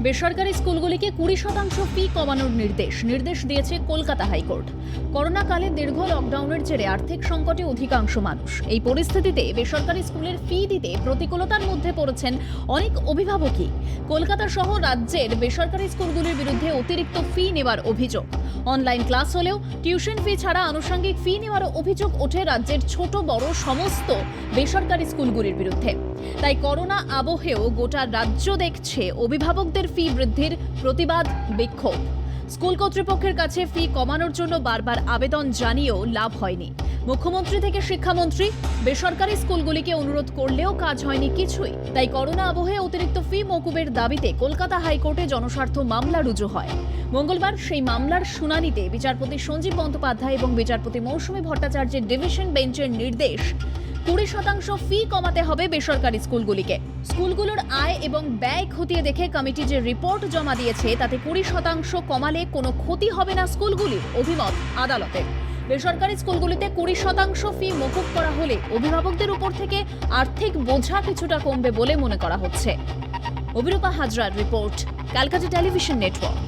বেসরকারি স্কুলগুলিকে 20% ফি কমানোর নির্দেশ দিয়েছে কলকাতা হাইকোর্ট। করোনাকালে দীর্ঘ লকডাউনের জেরে আর্থিক সংকটে অধিকাংশ মানুষ। এই পরিস্থিতিতে বেসরকারি স্কুলের ফি দিতে প্রতিকূলতার মধ্যে পড়েছেন অনেক অভিভাবকই। কলকাতা সহ রাজ্যের বেসরকারি স্কুলগুলির বিরুদ্ধে অতিরিক্ত ফি নেওয়ার অভিযোগ। অনলাইন ক্লাস হলেও টিউশন ফি ছাড়া আনুষঙ্গিক ফি নেওয়ার অভিযোগ ওঠে রাজ্যের ছোট বড় সমস্ত বেসরকারি স্কুলগুলির বিরুদ্ধে। তাই করোনা আবহেও গোটা রাজ্য দেখছে অভিভাবকদের ফি বৃদ্ধির প্রতিবাদ বিক্ষোভ। স্কুল কর্তৃপক্ষের কাছে ফি কমানোর জন্য বারবার আবেদন জানিয়েও লাভ হয়নি। মুখ্যমন্ত্রী থেকে শিক্ষামন্ত্রী বেসরকারি স্কুলগুলিকে অনুরোধ করলেও কাজ হয়নি কিছুই। তাই করোনা আবহে অতিরিক্ত ফি মকুবের দাবিতে কলকাতা হাইকোর্টে জনস্বার্থ মামলা রুজু হয়। মঙ্গলবার সেই মামলার শুনানিতে বিচারপতি সঞ্জীব বন্দ্যোপাধ্যায় এবং বিচারপতি মৌসুমী ভট্টাচার্যের ডিভিশন বেঞ্চের নির্দেশ 20% ফি কমাতে হবে বেসরকারি স্কুলগুলিকে। স্কুলগুলোর আয় এবং ব্যয় খতিয়ে দেখে কমিটি যে রিপোর্ট জমা দিয়েছে তাতে 20% কমালে কোনো ক্ষতি হবে না স্কুলগুলির, অভিমত আদালতের। বেসরকারি স্কুলগুলিতে 20% ফি মকুব করা হলে অভিভাবকদের উপর থেকে আর্থিক বোঝা কিছুটা কমবে বলে মনে করা হচ্ছে। অভিরূপা হাজরার রিপোর্ট, ক্যালকাটা টেলিভিশন নেটওয়ার্ক।